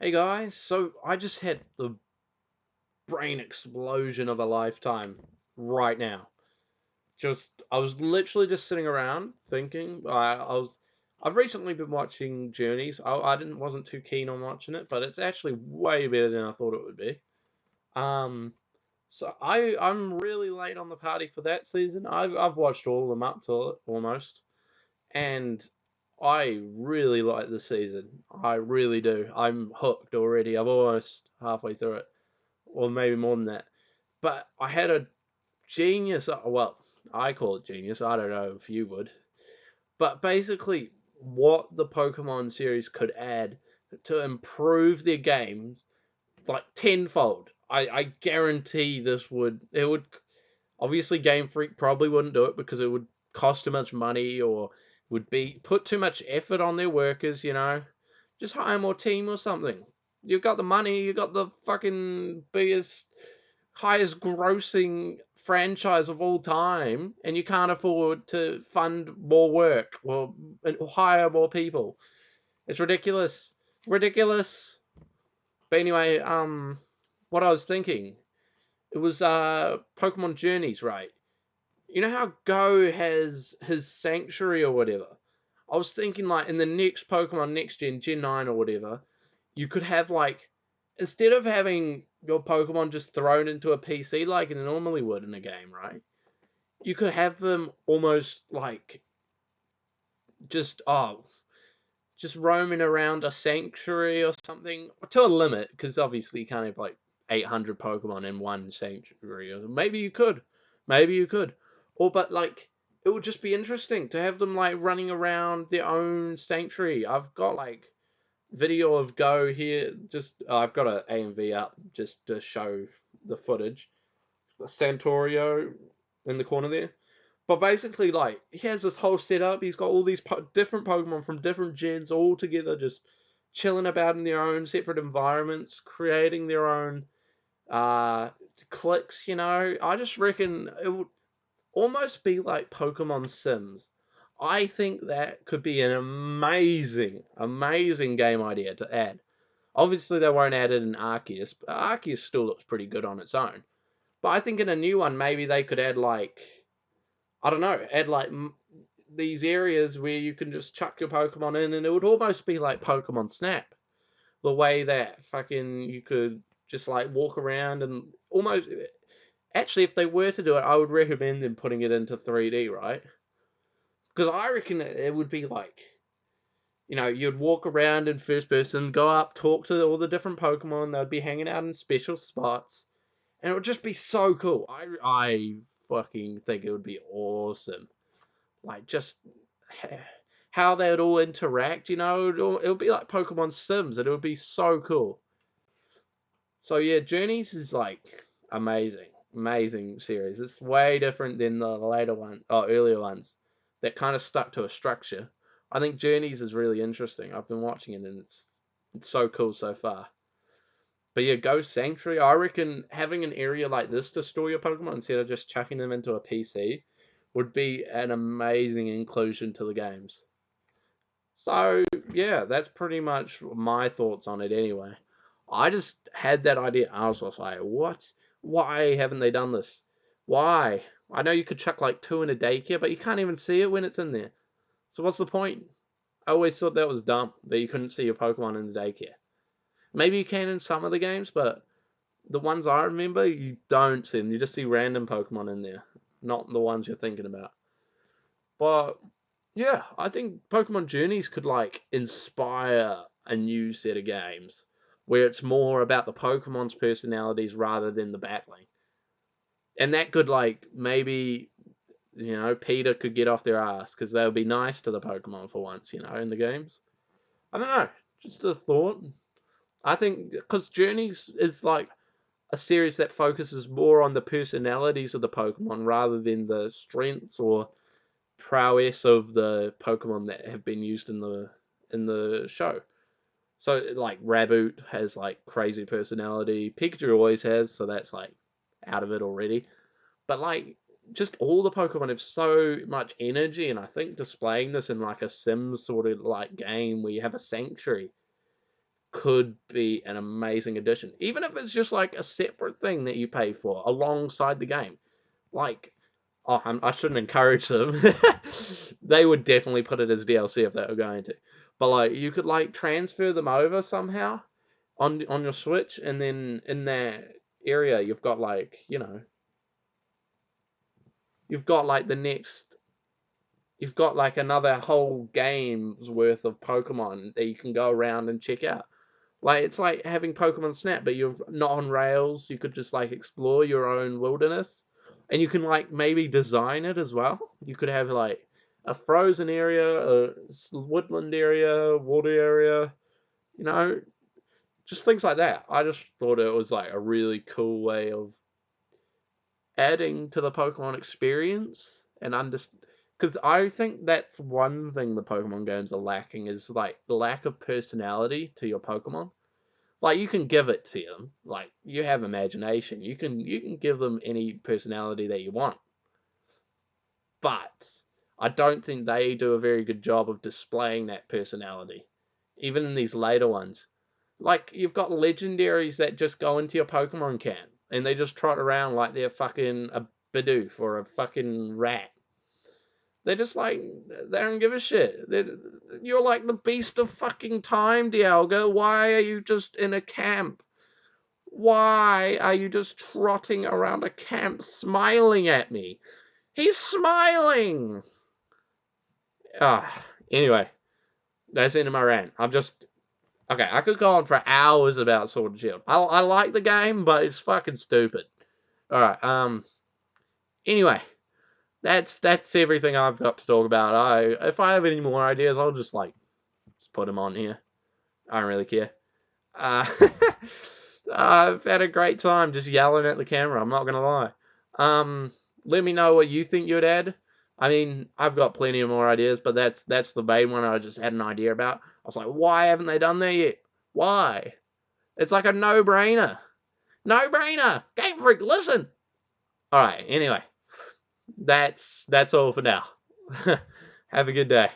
Hey guys, so I just had the brain explosion of a lifetime right now. I was literally just sitting around thinking. I've recently been watching Journeys. I wasn't too keen on watching it, but it's actually way better than I thought it would be. Um, I'm really late on the party for that season. I've watched all of them up to it almost, and I really like the season. I really do. I'm hooked already. I'm almost halfway through it, or maybe more than that. But I had a genius. Well, I call it genius. I don't know if you would. But basically, what the Pokemon series could add to improve their games like tenfold. I guarantee this would it would obviously Game Freak probably wouldn't do it because it would cost too much money or would be put too much effort on their workers. Just hire more team or something. You've got the money, you got the fucking biggest, highest grossing franchise of all time, and you can't afford to fund more work or hire more people. It's ridiculous. Ridiculous. But anyway, what I was thinking, it was Pokemon Journeys, right? You know how Go has his sanctuary or whatever? I was thinking like in the next Pokemon next Gen 9 or whatever, you could have like instead of having your Pokemon just thrown into a PC like it normally would in a game, right? You could have them almost like just just roaming around a sanctuary or something to a limit, because obviously you can't have like 800 Pokemon in one sanctuary. Or maybe you could, maybe you could, or but like it would just be interesting to have them like running around their own sanctuary. I've got like video of Go here. Just I've got a AMV up just to show the footage. Santorio in the corner there. But basically, like, he has this whole setup. He's got all these different Pokemon from different gens all together, just chilling about in their own separate environments, creating their own uh, cliques. I just reckon it would almost be like Pokemon Sims. I think that could be an amazing, amazing game idea to add. Obviously, they won't add it in Arceus, but Arceus still looks pretty good on its own. But I think in a new one, maybe they could add like I don't know, add like these areas where you can just chuck your Pokemon in, and it would almost be like Pokemon Snap, the way that fucking you could just like walk around and almost. Actually, if they were to do it, I would recommend them putting it into 3D, right? Because I reckon it would be like, you'd walk around in first person, go up, talk to all the different Pokemon. They'd be hanging out in special spots, and it would just be so cool. I fucking think it would be awesome. Like just how they would all interact. It would be like Pokemon Sims, and it would be so cool. So yeah, Journeys is like amazing, amazing series. It's way different than the earlier ones that kind of stuck to a structure. I think Journeys is really interesting. I've been watching it, and it's so cool so far. But yeah, Go Sanctuary. I reckon having an area like this to store your Pokemon instead of just chucking them into a PC would be an amazing inclusion to the games. So yeah, that's pretty much my thoughts on it anyway. I just had that idea. I was just like, what? Why haven't they done this? Why? I know you could chuck like two in a daycare, but you can't even see it when it's in there. So what's the point? I always thought that was dumb that you couldn't see your Pokemon in the daycare. Maybe you can in some of the games, but the ones I remember, you don't see them. You just see random Pokemon in there, not the ones you're thinking about. But yeah, I think Pokemon Journeys could like inspire a new set of games where it's more about the Pokemon's personalities rather than the battling. And that could like maybe Peter could get off their ass because they would be nice to the Pokemon for once, in the games. I don't know, just a thought. I think because Journeys is like a series that focuses more on the personalities of the Pokemon rather than the strengths or prowess of the Pokemon that have been used in the show. So like Raboot has like crazy personality. Pikachu always has, so that's like out of it already. But like just all the Pokemon have so much energy, and I think displaying this in like a Sims sort of like game where you have a sanctuary could be an amazing addition, even if it's just like a separate thing that you pay for alongside the game. Like, oh, I shouldn't encourage them. They would definitely put it as DLC if they were going to. But like, you could like transfer them over somehow on your Switch, and then in that area you've got like, you've got like the next, you've got like another whole game's worth of Pokemon that you can go around and check out. Like, it's like having Pokemon Snap, but you're not on rails. You could just like explore your own wilderness, and you can like maybe design it as well. You could have like a frozen area, a woodland area, water area, you know, just things like that. I just thought it was like a really cool way of adding to the Pokemon experience and understand. Because I think that's one thing the Pokemon games are lacking, is like the lack of personality to your Pokemon. Like, you can give it to them. Like, you have imagination. You can give them any personality that you want. But I don't think they do a very good job of displaying that personality, even in these later ones. Like, you've got legendaries that just go into your Pokemon camp and they just trot around like they're fucking a Bidoof or a fucking rat. They're just like, they don't give a shit. You're like the beast of fucking time, Dialga. Why are you just in a camp? Why are you just trotting around a camp smiling at me? He's smiling! Anyway, that's the end of my rant. Okay, I could go on for hours about Sword and Shield. I like the game, but it's fucking stupid. Alright, anyway, that's everything I've got to talk about. If I have any more ideas, I'll just put them on here. I don't really care. Uh, I've had a great time just yelling at the camera, I'm not gonna lie. Let me know what you think you'd add. I mean, I've got plenty of more ideas, but that's the main one I just had an idea about. I was like, why haven't they done that yet? Why? It's like a no-brainer. No-brainer! Game Freak, listen! Alright, anyway. That's all for now. Have a good day.